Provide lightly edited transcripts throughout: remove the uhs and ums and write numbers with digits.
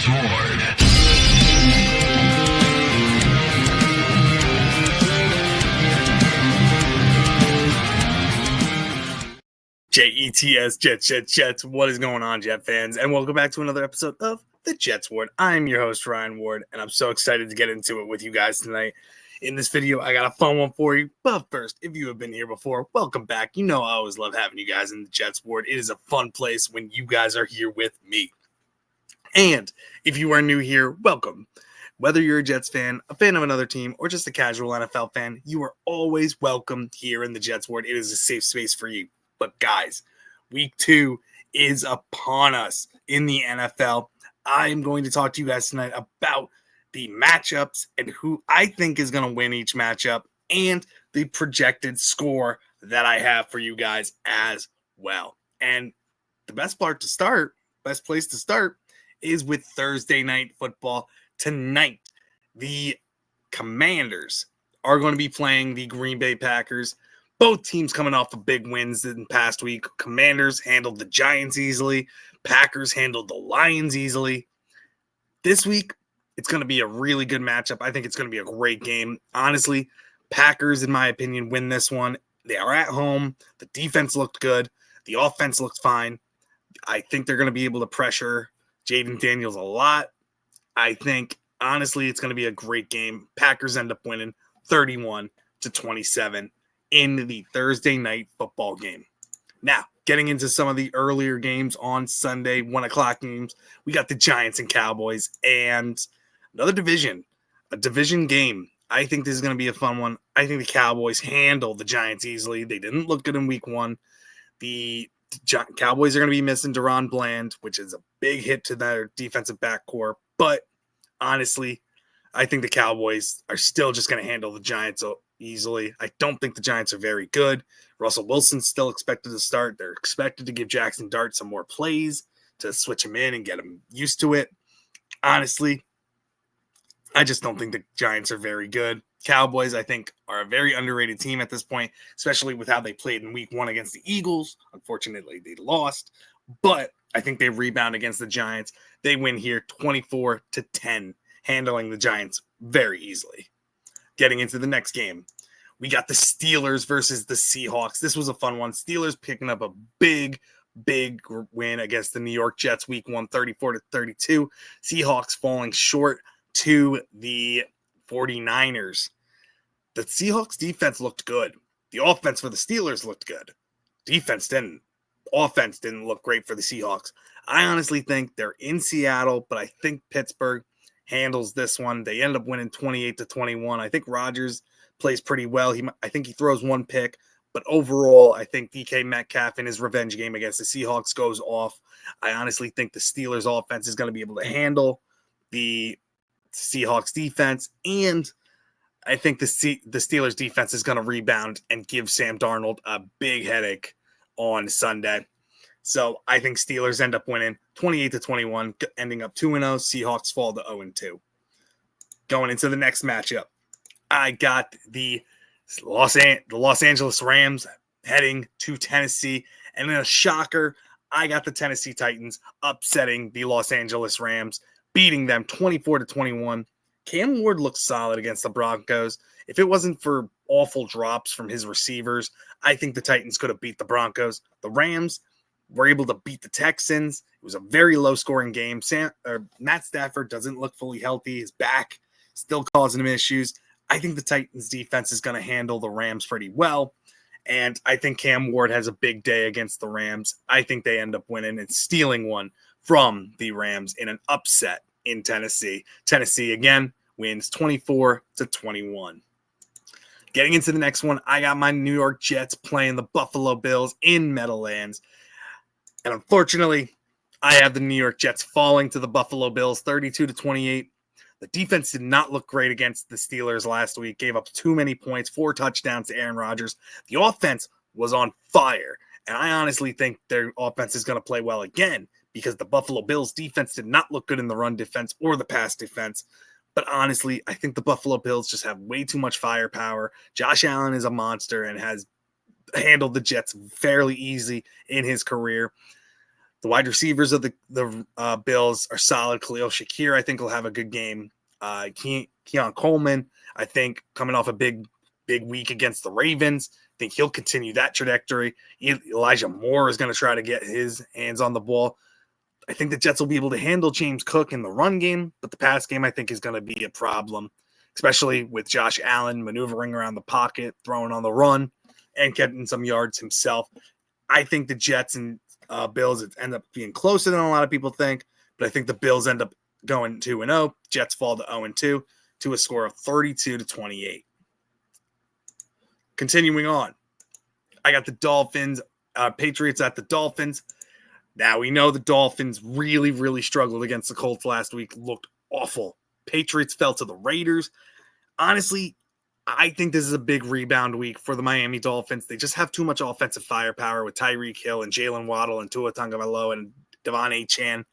Ward. Jets. What is going on, Jet fans? And welcome back to another episode of the Jets Ward. I'm your host, Ryan Ward, and I'm so excited to get into it with you guys tonight. In this video, I got a fun one for you. But first, if you have been here before, welcome back. You know I always love having you guys in the Jets Ward. It is a fun place when you guys are here with me. And if you are new here, welcome. Whether you're a Jets fan, a fan of another team, or just a casual NFL fan, you are always welcome here in the Jets Ward. It is a safe space for you. But guys, week 2 is upon us in the NFL. I am going to talk to you guys tonight about the matchups and who I think is going to win each matchup and the projected score that I have for you guys as well. And the best place to start is with Thursday night football. Tonight, the Commanders are going to be playing the Green Bay Packers. Both teams coming off of big wins in the past week. Commanders handled the Giants easily. Packers handled the Lions easily. This week, it's going to be a really good matchup. I think it's going to be a great game. Honestly, Packers, in my opinion, win this one. They are at home. The defense looked good. The offense looked fine. I think they're going to be able to pressure Jaden Daniels a lot. I think, honestly, it's going to be a great game. Packers end up winning 31-27. In the Thursday night football game. Now, getting into some of the earlier games on Sunday, 1 o'clock games, we got the Giants and Cowboys and a division game. I think this is going to be a fun one. I think the Cowboys handle the Giants easily. They didn't look good in week 1. The Cowboys are going to be missing Deron Bland, which is a big hit to their defensive backcourt. But honestly, I think the Cowboys are still just going to handle the Giants easily. I don't think the Giants are very good. Russell Wilson's still expected to start. They're expected to give Jackson Dart some more plays to switch him in and get him used to it. Honestly, I just don't think the Giants are very good. Cowboys, I think, are a very underrated team at this point, especially with how they played in week 1 against the Eagles. Unfortunately, they lost, but I think they rebound against the Giants. They win here 24-10, handling the Giants very easily. Getting into the next game, we got the Steelers versus the Seahawks. This was a fun one. Steelers picking up a big win against the New York Jets week 1, 34-32. Seahawks falling short to the 49ers. The Seahawks defense looked good. The offense for the Steelers looked good. Defense didn't. Offense didn't look great for the Seahawks. I honestly think they're in Seattle, but I think Pittsburgh handles this one. They end up winning 28-21. I think Rodgers plays pretty well. I think he throws one pick, but overall, I think DK Metcalf in his revenge game against the Seahawks goes off. I honestly think the Steelers offense is going to be able to handle the Seahawks defense, and I think the Steelers defense is going to rebound and give Sam Darnold a big headache on Sunday. So I think Steelers end up winning 28-21, ending up 2-0. Seahawks fall to 0-2. Going into the next matchup, I got the Los Angeles Rams heading to Tennessee. And in a shocker, I got the Tennessee Titans upsetting the Los Angeles Rams, beating them 24-21. Cam Ward looked solid against the Broncos. If it wasn't for awful drops from his receivers, I think the Titans could have beat the Broncos. The Rams were able to beat the Texans. It was a very low-scoring game. Matt Stafford doesn't look fully healthy. His back still causing him issues. I think the Titans' defense is going to handle the Rams pretty well, and I think Cam Ward has a big day against the Rams. I think they end up winning and stealing one from the Rams in an upset in Tennessee. Tennessee, again, wins 24-21. Getting into the next one, I got my New York Jets playing the Buffalo Bills in Meadowlands. And unfortunately, I have the New York Jets falling to the Buffalo Bills 32-28. The defense did not look great against the Steelers last week. Gave up too many points, 4 touchdowns to Aaron Rodgers. The offense was on fire. And I honestly think their offense is going to play well again because the Buffalo Bills defense did not look good in the run defense or the pass defense. But honestly, I think the Buffalo Bills just have way too much firepower. Josh Allen is a monster and has handled the Jets fairly easy in his career. The wide receivers of the Bills are solid. Khalil Shakir, I think, will have a good game. Keon Coleman, I think, coming off a big week against the Ravens, I think he'll continue that trajectory. Elijah Moore is going to try to get his hands on the ball. I think the Jets will be able to handle James Cook in the run game, but the pass game, I think, is going to be a problem, especially with Josh Allen maneuvering around the pocket, throwing on the run, and getting some yards himself. I think the Jets and Bills end up being closer than a lot of people think, but I think the Bills end up going 2-0. Jets fall to 0-2 to a score of 32-28. Continuing on, I got the Dolphins, Patriots at the Dolphins. Now, we know the Dolphins really, really struggled against the Colts last week, looked awful. Patriots fell to the Raiders. Honestly, I think this is a big rebound week for the Miami Dolphins. They just have too much offensive firepower with Tyreek Hill and Jalen Waddle and Tua Tagovailoa and Devon Achane.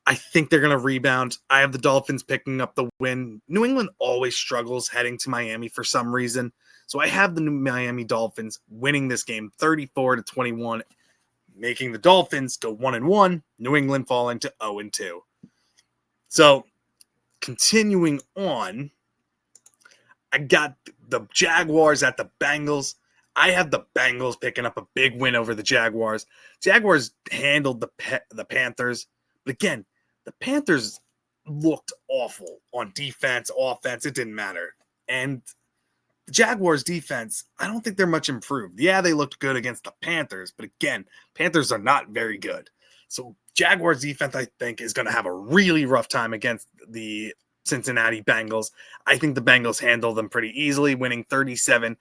I think they're going to rebound. I have the Dolphins picking up the win. New England always struggles heading to Miami for some reason. So I have the Miami Dolphins winning this game 34-21, making the Dolphins go 1-1, New England falling to 0-2. So continuing on, I got the Jaguars at the Bengals. I have the Bengals picking up a big win over the Jaguars. Jaguars handled the Panthers. But again, the Panthers looked awful on defense, offense. It didn't matter. And the Jaguars defense, I don't think they're much improved. Yeah, they looked good against the Panthers. But again, Panthers are not very good. So Jaguars defense, I think, is going to have a really rough time against the Cincinnati Bengals. I think the Bengals handle them pretty easily, winning 37-24.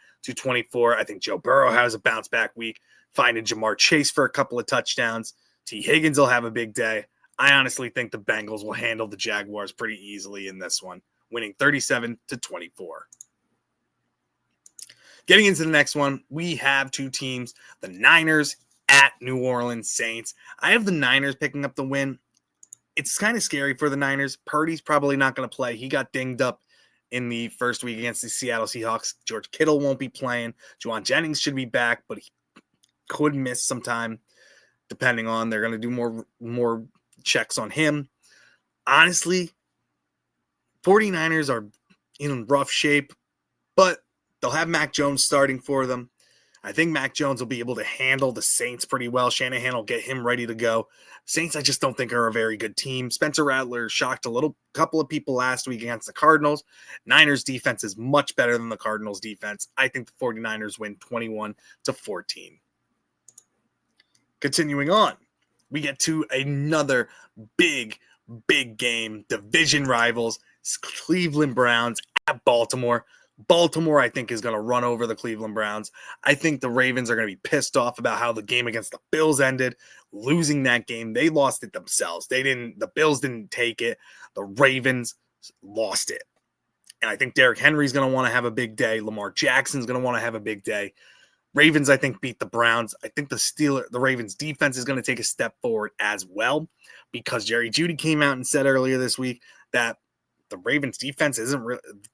I think Joe Burrow has a bounce back week, finding Jamar Chase for a couple of touchdowns. T. Higgins will have a big day. I honestly think the Bengals will handle the Jaguars pretty easily in this one, winning 37-24. Getting into the next one, we have two teams, the Niners at New Orleans Saints. I have the Niners picking up the win. It's kind of scary for the Niners. Purdy's probably not going to play. He got dinged up in the first week against the Seattle Seahawks. George Kittle won't be playing. Juwan Jennings should be back, but he could miss some time, depending on. They're going to do more checks on him. Honestly, 49ers are in rough shape, but they'll have Mac Jones starting for them. I think Mac Jones will be able to handle the Saints pretty well. Shanahan will get him ready to go. Saints, I just don't think are a very good team. Spencer Rattler shocked a couple of people last week against the Cardinals. Niners defense is much better than the Cardinals defense. I think the 49ers win 21-14. Continuing on, we get to another big game. Division rivals, Cleveland Browns at Baltimore. Baltimore, I think, is going to run over the Cleveland Browns. I think the Ravens are going to be pissed off about how the game against the Bills ended. Losing that game, they lost it themselves. The Bills didn't take it. The Ravens lost it. And I think Derrick Henry's going to want to have a big day. Lamar Jackson's going to want to have a big day. Ravens, I think, beat the Browns. I think the Ravens defense is going to take a step forward as well, because Jerry Jeudy came out and said earlier this week that the Ravens defense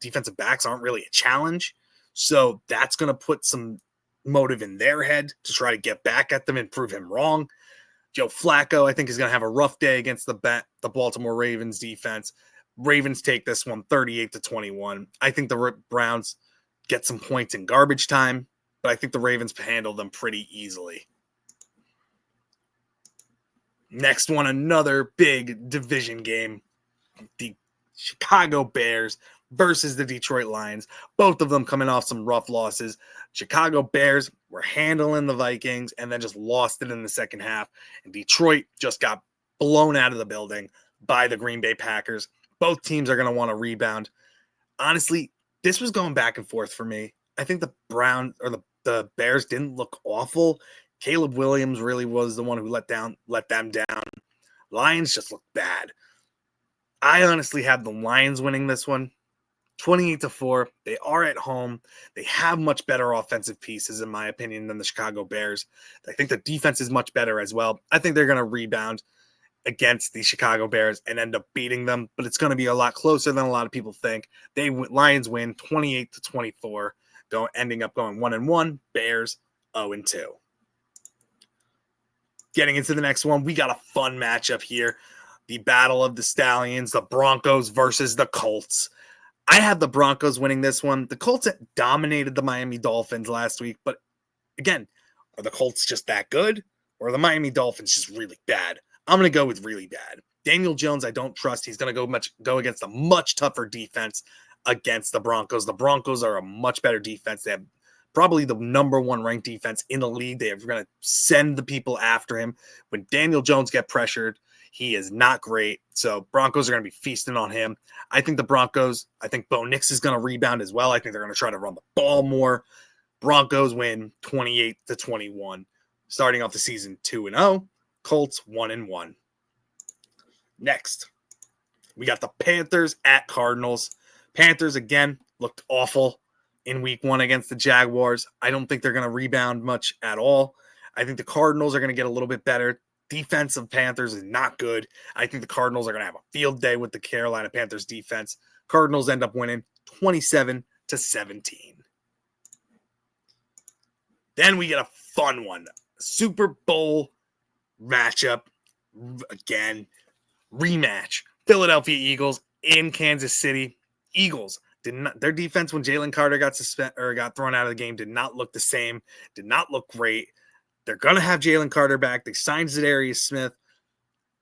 defensive backs aren't really a challenge. So that's going to put some motive in their head to try to get back at them and prove him wrong. Joe Flacco, I think, is going to have a rough day against the Baltimore Ravens defense. Ravens take this one 38-21. I think the Browns get some points in garbage time, but I think the Ravens handle them pretty easily. Next one, another big division game. The Chicago Bears versus the Detroit Lions. Both of them coming off some rough losses. Chicago Bears were handling the Vikings and then just lost it in the second half. And Detroit just got blown out of the building by the Green Bay Packers. Both teams are going to want to rebound. Honestly, this was going back and forth for me. I think the Bears didn't look awful. Caleb Williams really was the one who let them down. Lions just looked bad. I honestly have the Lions winning this one 28-4. They are at home. They have much better offensive pieces, in my opinion, than the Chicago Bears. I think the defense is much better as well. I think they're going to rebound against the Chicago Bears and end up beating them, but it's going to be a lot closer than a lot of people think. Lions win 28-24, ending up going 1-1. Bears 0-2. Getting into the next one, we got a fun matchup here. The Battle of the Stallions, the Broncos versus the Colts. I have the Broncos winning this one. The Colts dominated the Miami Dolphins last week, but again, are the Colts just that good, or are the Miami Dolphins just really bad? I'm going to go with really bad. Daniel Jones, I don't trust. He's going to go against a much tougher defense against the Broncos. The Broncos are a much better defense. They have probably the number one ranked defense in the league. They are going to send the people after him. When Daniel Jones gets pressured, he is not great. So Broncos are going to be feasting on him. I think Bo Nix is going to rebound as well. I think they're going to try to run the ball more. Broncos win 28-21. Starting off the season 2-0. Colts 1-1. Next, we got the Panthers at Cardinals. Panthers, again, looked awful in week 1 against the Jaguars. I don't think they're going to rebound much at all. I think the Cardinals are going to get a little bit better. Defense of Panthers is not good. I think the Cardinals are going to have a field day with the Carolina Panthers defense. Cardinals end up winning 27-17. Then we get a fun one. Super Bowl matchup. Again, rematch. Philadelphia Eagles in Kansas City. Eagles their defense when Jalen Carter got thrown out of the game did not look the same. Did not look great. They're going to have Jalen Carter back. They signed Zadarius Smith.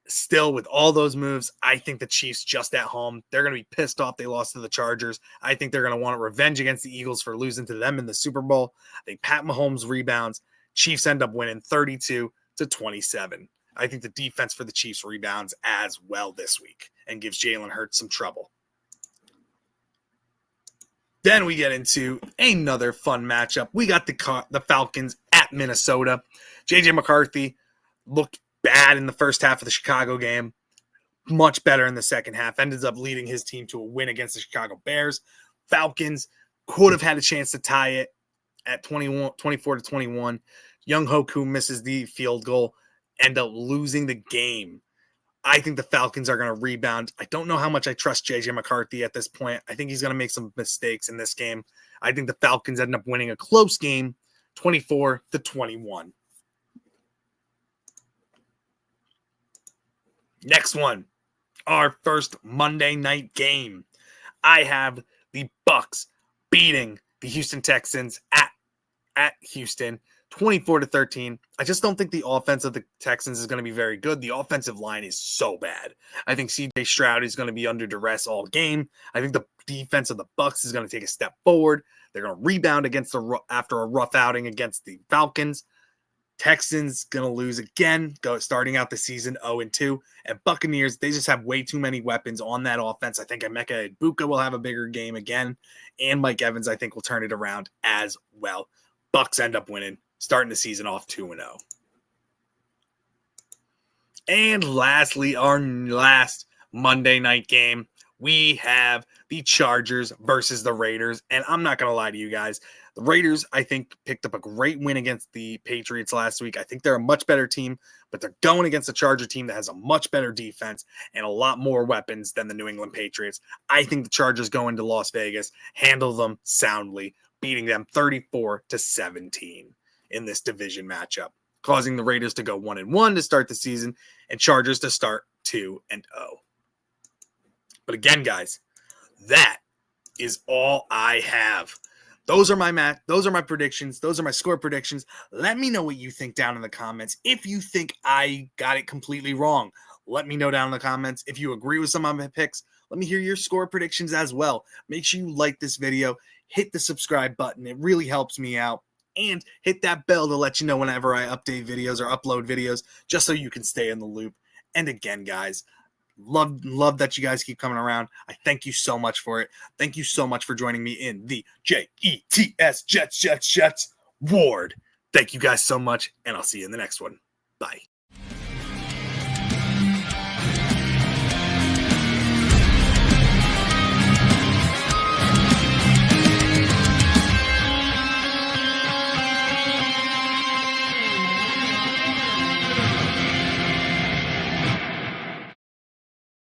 Still, with all those moves, I think the Chiefs just at home. They're going to be pissed off they lost to the Chargers. I think they're going to want revenge against the Eagles for losing to them in the Super Bowl. I think Pat Mahomes rebounds. Chiefs end up winning 32-27. I think the defense for the Chiefs rebounds as well this week and gives Jalen Hurts some trouble. Then we get into another fun matchup. We got the Falcons at Minnesota. J.J. McCarthy looked bad in the first half of the Chicago game. Much better in the second half. Ended up leading his team to a win against the Chicago Bears. Falcons could have had a chance to tie it at 24-21. Young Hoku misses the field goal. End up losing the game. I think the Falcons are going to rebound. I don't know how much I trust J.J. McCarthy at this point. I think he's going to make some mistakes in this game. I think the Falcons end up winning a close game, 24-21. Next one, our first Monday night game. I have the Bucs beating the Houston Texans at Houston, 24-13. I just don't think the offense of the Texans is going to be very good. The offensive line is so bad. I think C.J. Stroud is going to be under duress all game. I think the defense of the Bucs is going to take a step forward. They're going to rebound after a rough outing against the Falcons. Texans going to lose again, starting out the season 0-2. And Buccaneers, they just have way too many weapons on that offense. I think Emeka Egbuka will have a bigger game again. And Mike Evans, I think, will turn it around as well. Bucs end up winning, starting the season off 2-0. And lastly, our last Monday night game, we have the Chargers versus the Raiders. And I'm not going to lie to you guys. The Raiders, I think, picked up a great win against the Patriots last week. I think they're a much better team, but they're going against a Charger team that has a much better defense and a lot more weapons than the New England Patriots. I think the Chargers go into Las Vegas, handle them soundly, beating them 34-17 in this division matchup, causing the Raiders to go 1-1 to start the season and Chargers to start 2-0. But again, guys, that is all I have. Those are my predictions. Those are my score predictions. Let me know what you think down in the comments. If you think I got it completely wrong, let me know down in the comments. If you agree with some of my picks, let me hear your score predictions as well. Make sure you like this video, hit the subscribe button. It really helps me out. And hit that bell to let you know whenever I update videos or upload videos, just so you can stay in the loop. And again, guys, love that you guys keep coming around. I thank you so much for it. Thank you so much for joining me in the JETS Jets Ward. Thank you guys so much, and I'll see you in the next one. Bye.